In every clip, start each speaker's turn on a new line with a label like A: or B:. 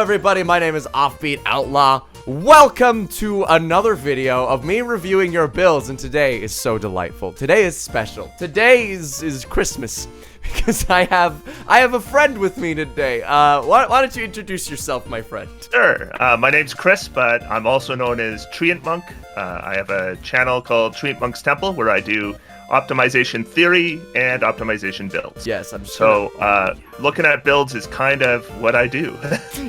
A: everybody, my name is Offbeat Outlaw. Welcome to another video of me reviewing your builds, and today is so delightful. Today is special. Today is Christmas, because I have a friend with me today. Why don't you introduce yourself, my friend?
B: Sure. My name's Chris, but I'm also known as Treant Monk. I have a channel called Treant Monk's Temple where I do optimization theory and optimization builds.
A: Yes, I'm sure.
B: So looking at builds is kind of what I do.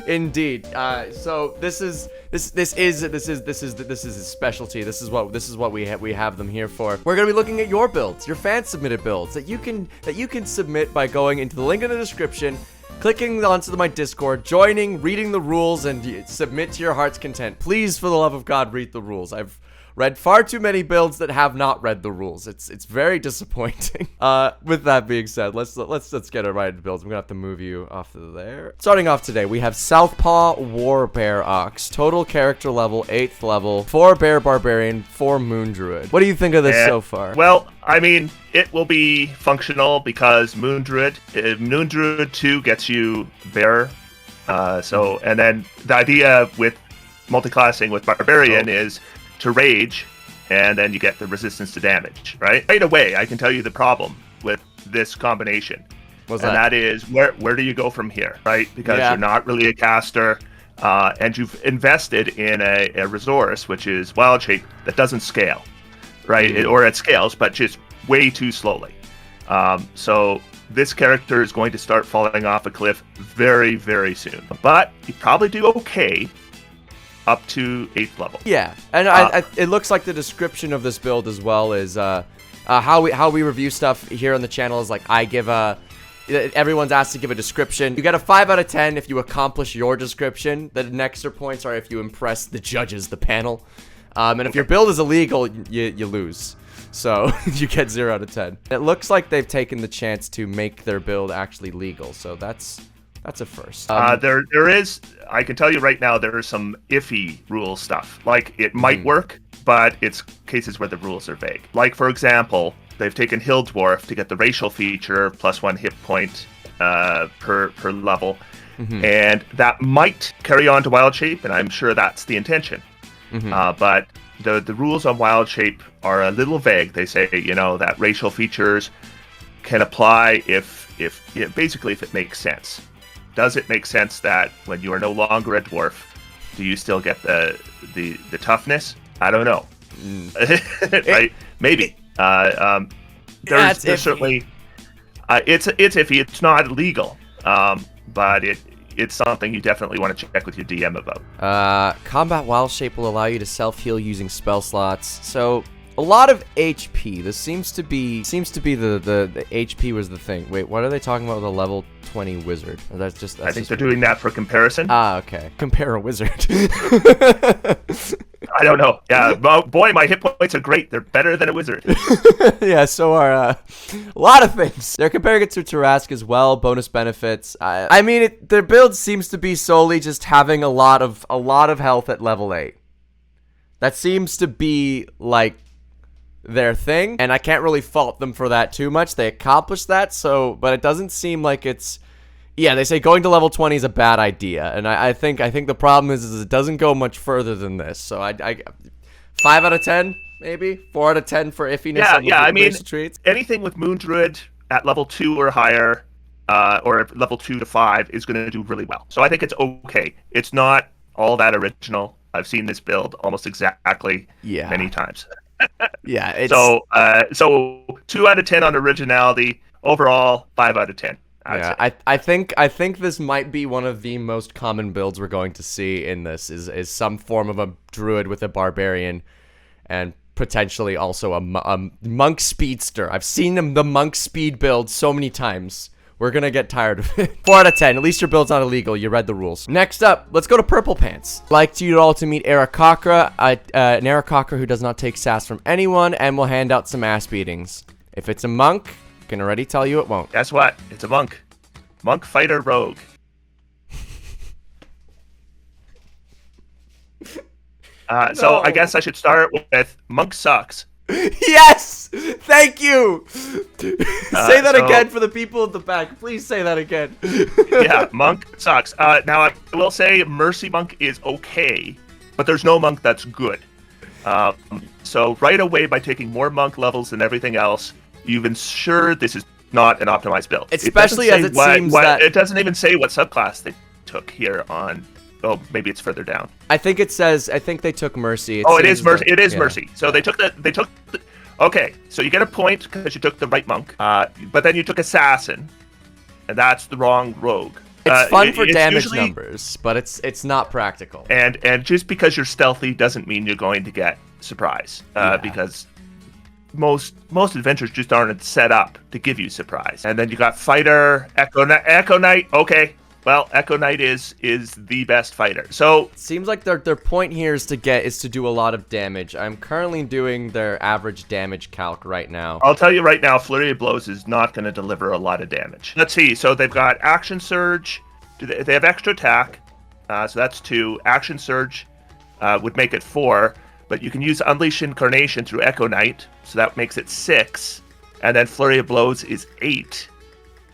A: Indeed. So this is his specialty. This is what we have them here for. We're gonna be looking at your builds, your fan submitted builds that you can submit by going into the link in the description, clicking onto my Discord, joining, reading the rules, and submit to your heart's content. Please, for the love of God, read the rules. I've read far too many builds that have not read the rules. It's very disappointing. With that being said, let's get it right into builds. I'm gonna have to move you off of there. Starting off today, we have Southpaw Warbear Ox, total character level 8th level, 4 Bear Barbarian, 4 Moon Druid. What do you think of this so far?
B: Well, I mean, it will be functional because Moon Druid 2 gets you Bear. And then the idea with multiclassing with Barbarian is to rage, and then you get the resistance to damage, right? Right away, I can tell you the problem with this combination.
A: What's that?
B: And that is, where do you go from here, right? Because you're not really a caster, and you've invested in a resource, which is Wild Shape, that doesn't scale, right? It scales, but just way too slowly. So this character is going to start falling off a cliff very, very soon. But you probably do okay up to 8th level. Yeah,
A: and it looks like the description of this build as well is how we review stuff here on the channel is like I give everyone's asked to give a description. You get a 5 out of 10 if you accomplish your description. The extra points are if you impress the judges, the panel. And if your build is illegal, you lose. So you get 0 out of 10. It looks like they've taken the chance to make their build actually legal, so that's a first.
B: There is, I can tell you right now, there is some iffy rule stuff. Like, it might work, but it's cases where the rules are vague. Like, for example, they've taken Hill Dwarf to get the racial feature, +1 hit point per level. And that might carry on to Wild Shape, and I'm sure that's the intention. But the rules on Wild Shape are a little vague. They say, that racial features can apply basically if it makes sense. Does it make sense that when you are no longer a dwarf, do you still get the toughness? I don't know. Right? Maybe. There's certainly it's iffy. It's not illegal, but it's something you definitely want to check with your DM about.
A: Combat Wild Shape will allow you to self-heal using spell slots. So a lot of HP. This seems to be the HP was the thing. Wait, what are they talking about with a level 20 wizard? That's
B: I think they're doing that for comparison.
A: Okay. Compare a wizard.
B: I don't know. Yeah, boy, my hit points are great. They're better than a wizard.
A: Yeah, so are a lot of things. They're comparing it to Tarask as well. Bonus benefits. I mean, their build seems to be solely just having a lot of health at level 8. That seems to be like their thing, and I can't really fault them for that too much. They accomplished that, but it doesn't seem like it's. Yeah, they say going to level 20 is a bad idea, and I think the problem is it doesn't go much further than this. So I 5 out of 10 maybe, 4 out of 10 for iffiness.
B: Yeah. I mean, anything with Moon Druid at level 2 or higher, or level 2 to 5 is going to do really well. So I think it's okay. It's not all that original. I've seen this build almost exactly many times.
A: Yeah. It's...
B: So 2 out of 10 on originality. Overall, 5 out of 10.
A: Yeah, I think this might be one of the most common builds we're going to see in this is some form of a druid with a barbarian, and potentially also a monk speedster. I've seen the monk speed build so many times. We're gonna get tired of it. 4 out of 10. At least your build's not illegal. You read the rules. Next up, let's go to Purple Pants. Like you all to meet Aarakocra, an Aarakocra who does not take sass from anyone and will hand out some ass beatings. If it's a monk, I can already tell you it won't.
B: Guess what? It's a monk. Monk, fighter, rogue. So I guess I should start with monk sucks.
A: Yes! Thank you. Say that again for the people at the back. Please say that again.
B: Yeah, monk sucks. Now I will say mercy monk is okay, but there's no monk that's good. So right away, by taking more monk levels than everything else, you've ensured this is not an optimized build.
A: Especially as it seems that
B: it doesn't even say what subclass they took here on. Oh, maybe it's further down.
A: I think it says. I think they took mercy.
B: It is mercy. It is mercy. So they took the. Okay, so you get a point because you took the right monk. But then you took assassin, and that's the wrong rogue.
A: It's fun for damage numbers, but it's not practical.
B: And just because you're stealthy doesn't mean you're going to get surprise. Because most adventures just aren't set up to give you surprise. And then you got fighter, Echo Knight. Okay. Well, Echo Knight is the best fighter. So
A: it seems like their point here is to do a lot of damage. I'm currently doing their average damage calc right now.
B: I'll tell you right now, Flurry of Blows is not going to deliver a lot of damage. Let's see. So they've got Action Surge. They have extra attack. So that's 2. Action Surge would make it 4. But you can use Unleash Incarnation through Echo Knight. So that makes it 6. And then Flurry of Blows is 8.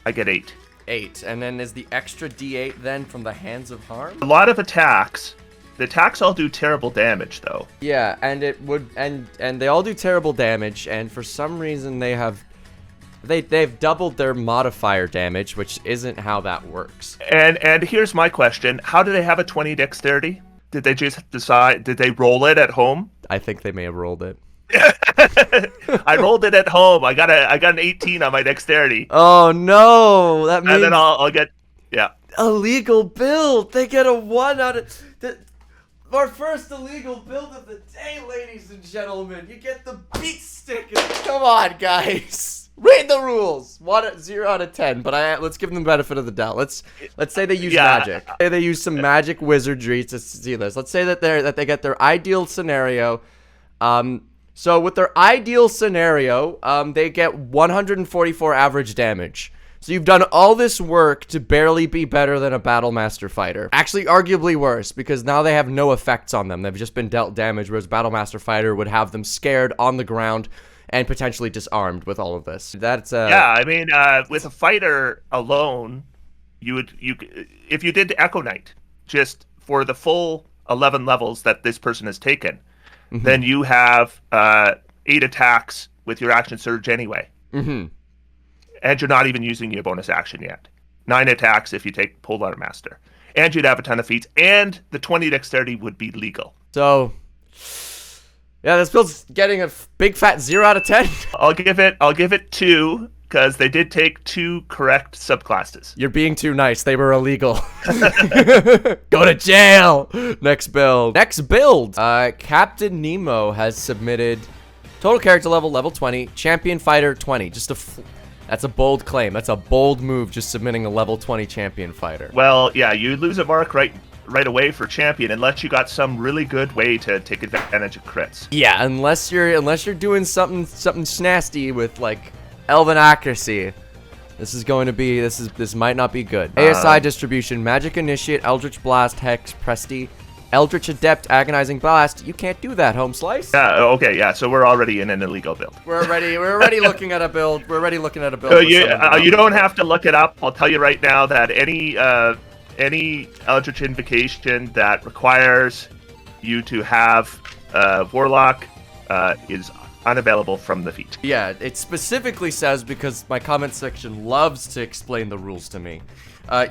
B: I get 8.
A: 8, and then is the extra D8 then from the Hands of Harm?
B: A lot of attacks. The attacks all do terrible damage, though.
A: Yeah, and it would, and they all do terrible damage, and for some reason they've doubled their modifier damage, which isn't how that works.
B: And here's my question: how do they have a 20 dexterity? Did they just decide? Did they roll it at home?
A: I think they may have rolled it.
B: I rolled it at home. I got an 18 on my dexterity.
A: Oh no, that means.
B: And then I'll get
A: illegal build. They get a 1 out of our first illegal build of the day, ladies and gentlemen. You get the beat stick. Come on, guys. Read the rules. 0 out of 10. But let's give them the benefit of the doubt. Let's say they use magic. Say they use some magic wizardry to see this. Let's say that they get their ideal scenario. So with their ideal scenario, they get 144 average damage. So you've done all this work to barely be better than a Battlemaster fighter. Actually, arguably worse, because now they have no effects on them. They've just been dealt damage, whereas Battlemaster fighter would have them scared on the ground and potentially disarmed with all of this. That's
B: yeah, I mean, with a fighter alone, if you did Echo Knight just for the full 11 levels that this person has taken, then you have 8 attacks with your action surge anyway. And you're not even using your bonus action yet. 9 attacks if you take Polearm Master. And you'd have a ton of feats. And the 20 dexterity would be legal.
A: So, yeah, this build's getting a big fat 0 out of 10.
B: I'll give it 2, because they did take 2 correct subclasses.
A: You're being too nice. They were illegal. Go to jail. Next build. Captain Nemo has submitted total character level 20, champion fighter 20. That's a bold claim. That's a bold move, just submitting a level 20 champion fighter.
B: Well, yeah, you lose a mark right away for champion unless you got some really good way to take advantage of crits.
A: Yeah, unless you're doing something snasty with like Elven accuracy. This might not be good. ASI distribution: Magic Initiate, Eldritch Blast, Hex, Presti, Eldritch Adept, Agonizing Blast. You can't do that, Home Slice.
B: Yeah, okay, yeah, so we're already in an illegal build.
A: We're already looking at a build. We're already looking at a build.
B: So you don't have to look it up. I'll tell you right now that any Eldritch Invocation that requires you to have Warlock is unavailable from the feat.
A: Yeah, it specifically says, because my comment section loves to explain the rules to me.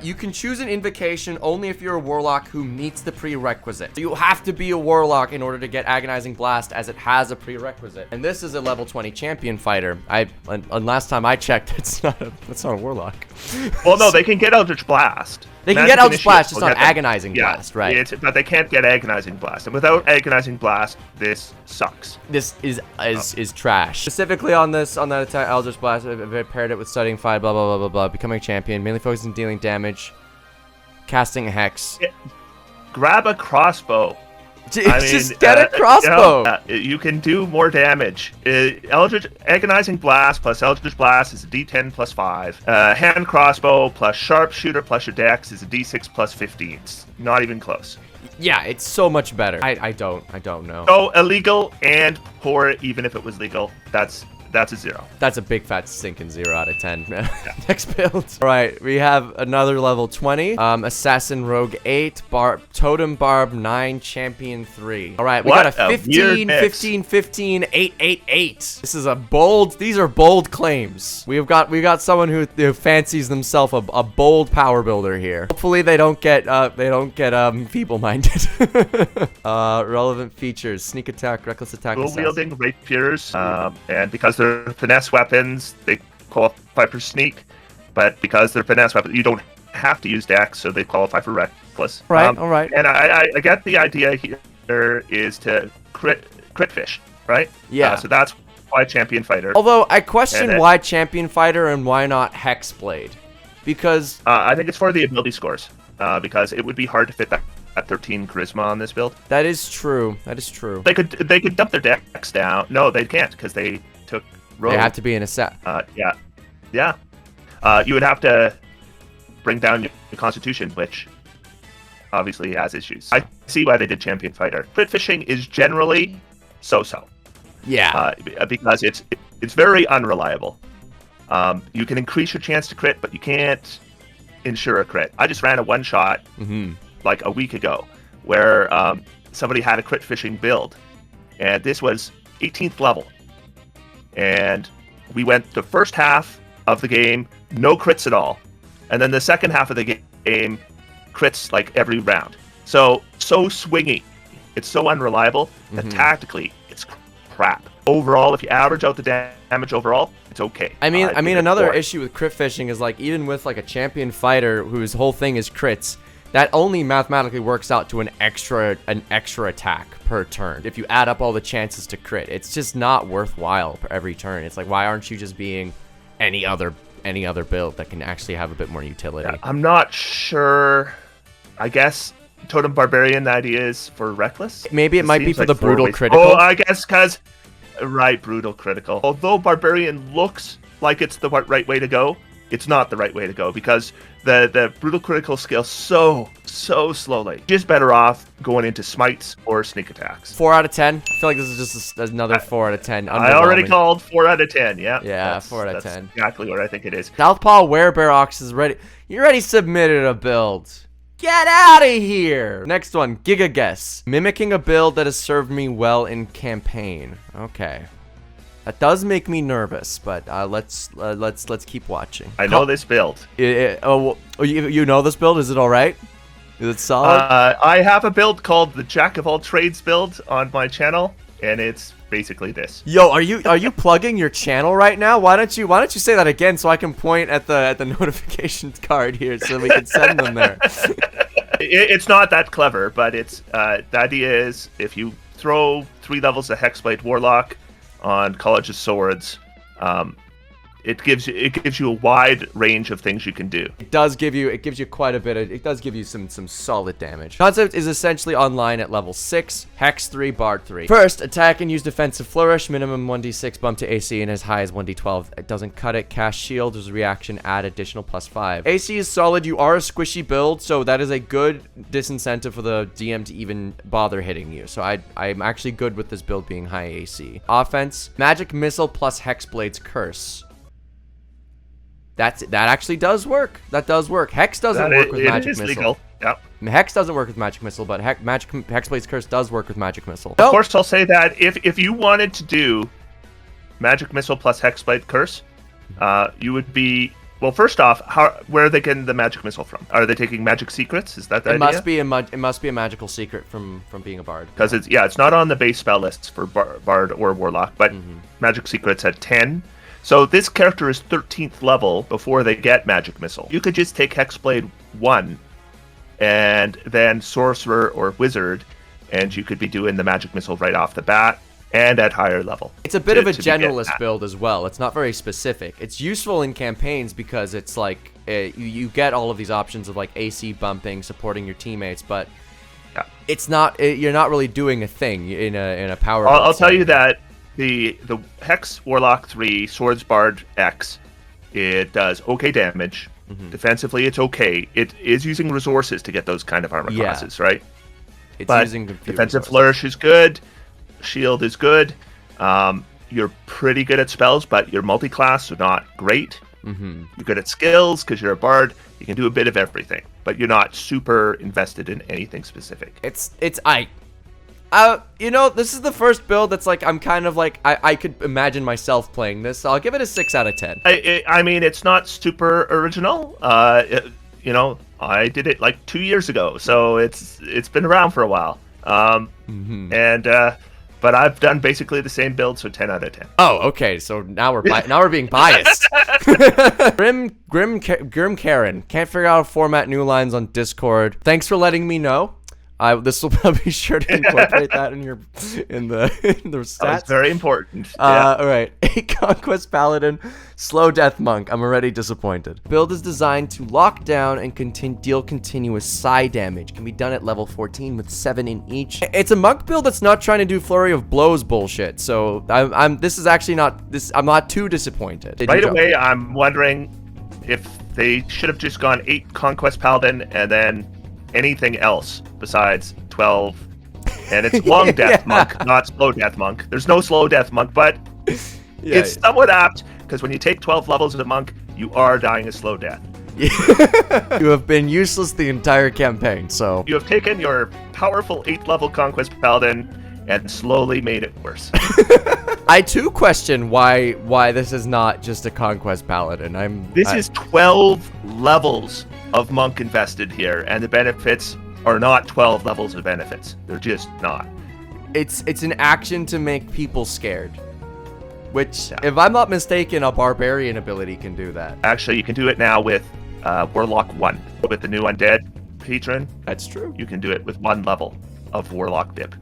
A: You can choose an invocation only if you're a warlock who meets the prerequisite. So you have to be a warlock in order to get Agonizing Blast, as it has a prerequisite. And this is a level 20 champion fighter. And last time I checked, it's not a warlock.
B: Well, no, they can get Eldritch Blast.
A: They can get Eldritch Blast, just not Agonizing Blast, right?
B: But they can't get Agonizing Blast. And without Agonizing Blast, this sucks.
A: This is trash. Specifically on that attack, Eldritch Blast, I've paired it with Studying Fight, blah, blah, blah, blah, blah. Becoming a champion, mainly focusing on dealing damage, casting a Hex.
B: Grab a crossbow.
A: Just get a crossbow.
B: You can do more damage. Agonizing Blast plus Eldritch Blast is a D10 plus 5. Hand crossbow plus sharpshooter plus your dex is a D6 plus 15. It's not even close.
A: Yeah, it's so much better. I don't know.
B: So illegal and poor, even if it was legal. That's That's a 0.
A: That's a big fat stinking 0 out of 10. Next build. All right, we have another level 20. Assassin Rogue 8, Totem Barb 9, Champion 3. All right, we got a 15, 15, 15, 8, 8, 8. This is a bold. These are bold claims. We've got someone who fancies themselves a bold power builder here. Hopefully they don't get feeble-minded. Relevant features: sneak attack, reckless attack,
B: dual-wielding rapiers, and because they're finesse weapons, they qualify for sneak. But because they're finesse weapons, you don't have to use dex, so they qualify for reckless.
A: Right. All right.
B: And I get the idea here is to crit fish, right?
A: Yeah.
B: So that's why champion fighter.
A: Although I question why champion fighter and why not hexblade, because
B: I think it's for the ability scores. Because it would be hard to fit that 13 charisma on this build.
A: That is true. That is true.
B: They could dump their dex down. No, they can't because they took rogue.
A: They have to be in a set.
B: Yeah. You would have to bring down your constitution, which obviously has issues. I see why they did champion fighter. Crit fishing is generally so-so.
A: Yeah.
B: Because it's very unreliable. You can increase your chance to crit, but you can't ensure a crit. I just ran a one-shot like a week ago where somebody had a crit fishing build, and this was 18th level, and we went the first half of the game no crits at all, and then the second half of the game crits like every round. So swingy. It's so unreliable that tactically it's crap. Overall, if you average out the damage overall, it's okay.
A: I mean, another issue with crit fishing is like even with like a champion fighter whose whole thing is crits, that only mathematically works out to an extra attack per turn. If you add up all the chances to crit, it's just not worthwhile for every turn. It's like, why aren't you just being any other build that can actually have a bit more utility?
B: Yeah, I'm not sure. I guess Totem Barbarian, the idea is for reckless.
A: Maybe it might be for the brutal critical.
B: Oh, I guess because brutal critical. Although Barbarian looks like it's the right way to go, it's not the right way to go because the brutal critical scales so slowly. Just better off going into smites or sneak attacks.
A: 4 out of 10. I feel like this is just another 4 out of 10.
B: I already called 4 out of 10.
A: Yeah, 4 out of 10.
B: Exactly what I think it is.
A: Southpaw Werebearox is ready. You already submitted a build. Get out of here! Next one, Giga Guess. Mimicking a build that has served me well in campaign. Okay. That does make me nervous, but let's keep watching.
B: I know this build.
A: You know this build? Is it all right? Is it solid?
B: I have a build called the Jack of All Trades build on my channel, and it's basically this.
A: Yo, are you plugging your channel right now? Why don't you say that again so I can point at the notification card here so we can send them there.
B: It's not that clever, but it's the idea is if you throw 3 levels of Hexblade Warlock on College of Swords, it gives you a wide range of things you can do.
A: It gives you quite a bit of, it does give you some solid damage. Concept is essentially online at level 6, Hex 3, Bard 3. First, attack and use defensive flourish, minimum 1d6 bump to AC and as high as 1d12. It doesn't cut it. Cast shield, there's a reaction, add additional +5. AC is solid. You are a squishy build, so that is a good disincentive for the DM to even bother hitting you. So I'm actually good with this build being high AC. Offense, magic missile plus Hexblade's curse. That actually does work. That does work. Hex doesn't work with magic missile. Legal.
B: Yep.
A: Hex doesn't work with magic missile, but Hexblade's curse does work with magic missile.
B: Of course, I'll say that if you wanted to do magic missile plus Hexblade curse, you would be first off, where are they getting the magic missile from? Are they taking magic secrets? Is that the idea?
A: It must be a magical secret from being a bard.
B: Because it's not on the base spell lists for bard or warlock, but magic secrets at 10. So this character is 13th level before they get Magic Missile. You could just take Hexblade 1 and then Sorcerer or Wizard, and you could be doing the Magic Missile right off the bat and at higher level.
A: It's a bit of a generalist build as well. It's not very specific. It's useful in campaigns because it's like you get all of these options of like AC bumping, supporting your teammates, but it's not. You're not really doing a thing in a power.
B: I'll tell you that. The Hex Warlock 3 Swords Bard X, it does okay damage. Defensively, it's okay. It is using resources to get those kind of armor classes, right? It's using defensive flourish is good. Shield is good. you're pretty good at spells, but you're multi-class, so not great.
A: Mm-hmm.
B: You're good at skills because you're a bard. You can do a bit of everything, but you're not super invested in anything specific.
A: You know, this is the first build that's like, I'm kind of like, I could imagine myself playing this, so I'll give it a 6 out of 10.
B: I mean, it's not super original. You know, I did it like 2 years ago, so it's been around for a while. But I've done basically the same build, so 10 out of 10.
A: Oh, okay. So now we're being biased. Grim Karen can't figure out how to format new lines on Discord. Thanks for letting me know. This will probably be sure to incorporate that in the stats.
B: That's very important.
A: All right. A Conquest Paladin, slow death monk. I'm already disappointed. Build is designed to lock down and deal continuous psi damage. Can be done at level 14 with 7 in each. It's a monk build that's not trying to do flurry of blows bullshit. So I'm not too disappointed.
B: Right away, I'm wondering if they should have just gone 8 Conquest Paladin and then anything else besides 12, and it's long death monk, not slow death monk. There's no slow death monk, but it's somewhat apt because when you take 12 levels of the monk, you are dying a slow death.
A: You have been useless the entire campaign, so
B: you have taken your powerful 8th level Conquest Paladin and slowly made it worse.
A: I too question why this is not just a Conquest Paladin.
B: This is 12 levels of monk invested here, and the benefits are not 12 levels of benefits. They're just not.
A: It's an action to make people scared, which, if I'm not mistaken, a barbarian ability can do that.
B: Actually, you can do it now with Warlock 1. With the new undead patron,
A: that's true.
B: You can do it with 1 level of Warlock dip,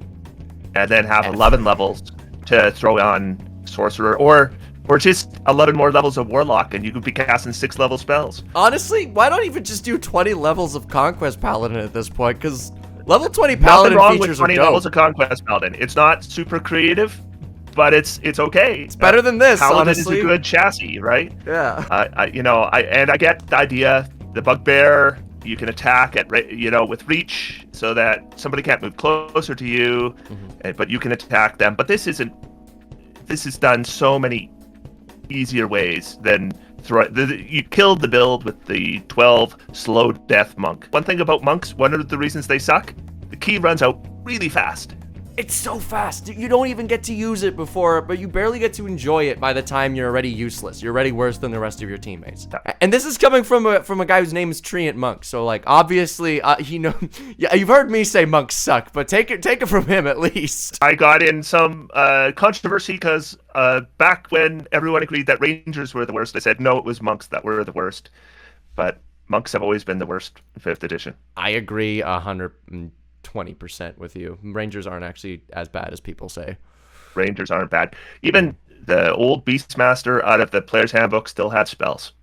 B: and then have 11 levels to throw on sorcerer, or just 11 more levels of Warlock, and you could be casting 6-level spells.
A: Honestly, why not even just do 20 levels of Conquest Paladin at this point? Because level 20 Paladin
B: wrong
A: features
B: with 20
A: are dope.
B: levels of Conquest Paladin. It's not super creative, but it's okay.
A: It's better than this,
B: Paladin
A: honestly.
B: is a good chassis, right?
A: Yeah.
B: I get the idea. The bugbear, you can attack at with reach, so that somebody can't move closer to you, but you can attack them. But this is done so many easier ways than you killed the build with the 12 slow death monk. One thing about monks, one of the reasons they suck, the key runs out really fast.
A: It's so fast. You don't even get to use it before, but you barely get to enjoy it by the time you're already useless. You're already worse than the rest of your teammates. Yeah. And this is coming from a guy whose name is Treant Monk. So like, obviously, yeah, you've heard me say monks suck, but take it from him at least.
B: I got in some controversy because back when everyone agreed that rangers were the worst, I said no, it was monks that were the worst. But monks have always been the worst in 5th edition.
A: I agree 120% with you. Rangers aren't actually as bad as people say.
B: Rangers aren't bad. Even the old Beastmaster out of the Player's Handbook still had spells.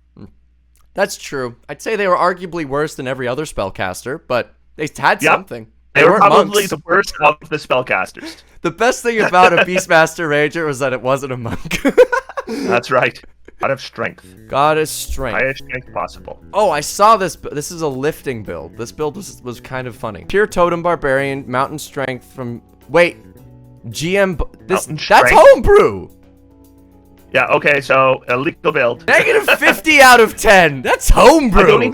A: That's true. I'd say they were arguably worse than every other spellcaster, but they had something.
B: They were probably
A: monks.
B: The worst of the spellcasters.
A: The best thing about a Beastmaster Ranger was that it wasn't a monk.
B: That's right. God of strength.
A: God is strength.
B: Highest strength possible.
A: Oh, I saw this. This is a lifting build. This build was kind of funny. Pure Totem Barbarian, Mountain Strength from... Wait. GM... That's homebrew!
B: Yeah, okay, so illegal build.
A: Negative 50 out of 10. That's homebrew.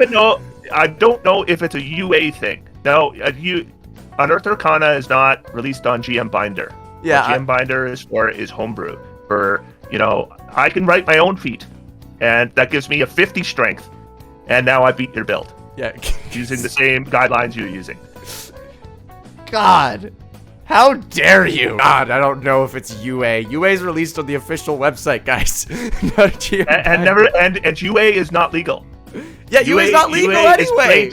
B: I don't know if it's a UA thing. No, Unearthed Arcana is not released on GM Binder.
A: Yeah.
B: What GM Binder is homebrew. I can write my own feat, and that gives me a 50 strength, and now I beat your build.
A: Yeah.
B: Using the same guidelines you're using.
A: God. How dare you? God, I don't know if it's UA. UA is released on the official website, guys. Not GM
B: and UA is not legal.
A: Yeah, UA is not legal anyway.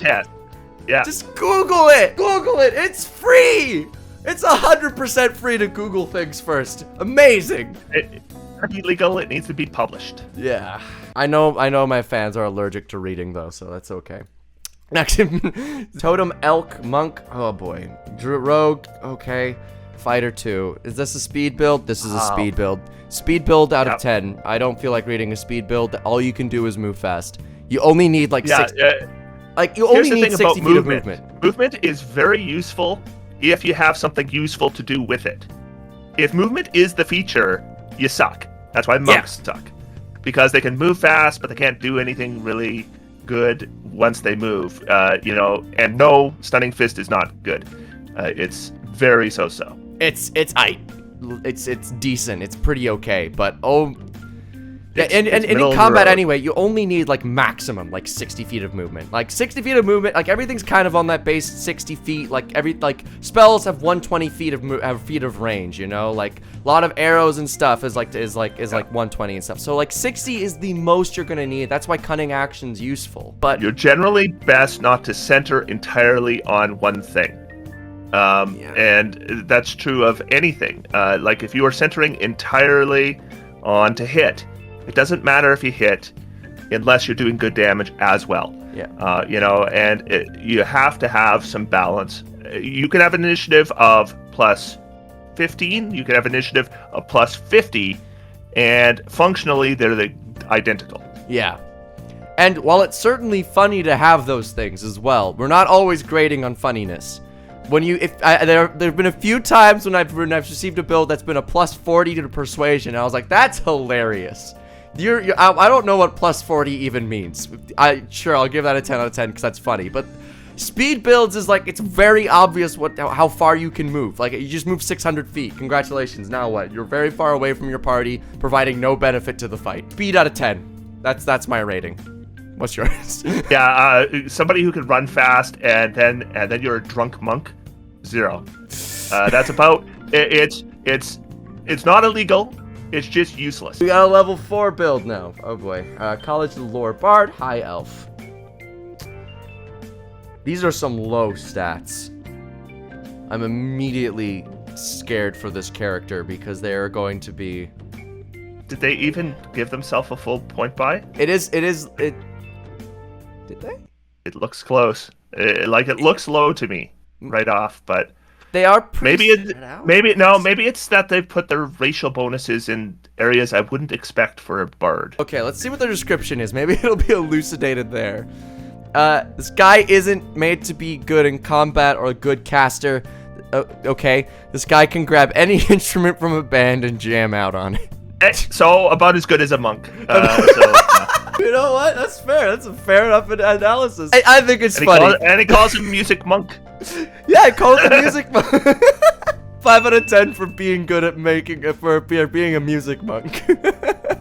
B: Yeah.
A: Just Google it. Google it. It's free. It's 100% free to Google things first. Amazing.
B: To be legal, it needs to be published.
A: Yeah. I know my fans are allergic to reading though, so that's okay. Next, Totem Elk Monk. Oh boy. Rogue. Okay. Fighter 2. Is this a speed build? This is a speed build. Speed build out of 10. I don't feel like reading a speed build. All you can do is move fast. You only need like 60. You only need 60 feet of movement.
B: Movement is very useful if you have something useful to do with it. If movement is the feature, you suck. That's why monks suck. Because they can move fast, but they can't do anything really good once they move. And no, Stunning Fist is not good. It's very so-so.
A: It's decent. It's pretty okay, but yeah, and in combat anyway, you only need like maximum like 60 feet of movement. Like 60 feet of movement, like everything's kind of on that base 60 feet. Like spells have 120 feet of range. You know, like a lot of arrows and stuff is like 120 and stuff. So like 60 is the most you're gonna need. That's why cunning action's useful. But
B: you're generally best not to center entirely on one thing. And that's true of anything. Like if you are centering entirely on to hit, it doesn't matter if you hit unless you're doing good damage as well.
A: Yeah.
B: You have to have some balance. You can have an initiative of plus 15, you can have an initiative of plus 50, and functionally they're identical.
A: Yeah. And while it's certainly funny to have those things as well, we're not always grading on funniness. There have been a few times when I've received a build that's been a plus 40 to persuasion, and I was like, that's hilarious. I don't know what plus 40 even means. I'll give that a 10 out of 10 because that's funny. But speed builds is like, it's very obvious how far you can move. Like, you just move 600 feet. Congratulations. Now what? You're very far away from your party, providing no benefit to the fight. Speed out of 10. That's my rating. What's yours?
B: Somebody who can run fast and then you're a drunk monk, 0. That's about it. It's not illegal. It's just useless.
A: We got a level 4 build now. Oh boy. College of the Lore Bard, High Elf. These are some low stats. I'm immediately scared for this character because they are going to be...
B: Did they even give themselves a full point buy?
A: It Did they?
B: It looks close. It looks low to me right off, but...
A: They are
B: maybe it's that they put their racial bonuses in areas I wouldn't expect for a bard.
A: Okay, let's see what their description is. Maybe it'll be elucidated there. This guy isn't made to be good in combat or a good caster. Okay, this guy can grab any instrument from a band and jam out on it.
B: So about as good as a monk.
A: You know what? That's fair. That's a fair enough analysis. I think it's funny.
B: And he calls him Music Monk.
A: Yeah, I call it the Music Monk. 5 out of 10 for being good at being a music monk.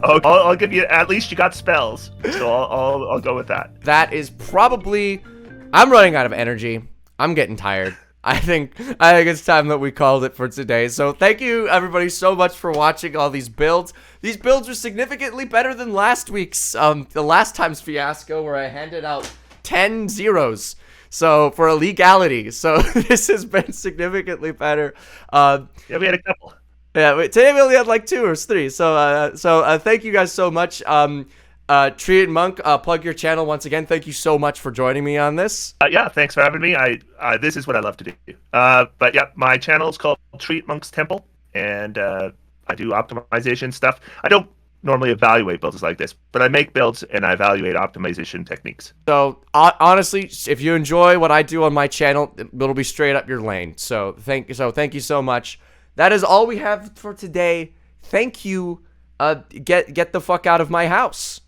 B: I'll give you, at least you got spells, so I'll go with that.
A: That is probably... I'm running out of energy. I'm getting tired. I think it's time that we called it for today. So thank you everybody so much for watching all these builds. These builds are significantly better than last week's, the last time's fiasco where I handed out 10 zeros. So for a legality. So this has been significantly better.
B: Yeah, we had a couple.
A: Yeah, today we only had like 2 or 3. So thank you guys so much. Treant Monk, plug your channel once again. Thank you so much for joining me on this.
B: Yeah, thanks for having me. This is what I love to do. But yeah, my channel is called Treant Monk's Temple, and I do optimization stuff. I don't normally evaluate builds like this, but I make builds and I evaluate optimization techniques.
A: So honestly, if you enjoy what I do on my channel, it'll be straight up your lane. So thank you so much. That is all we have for today. Thank you. Get the fuck out of my house.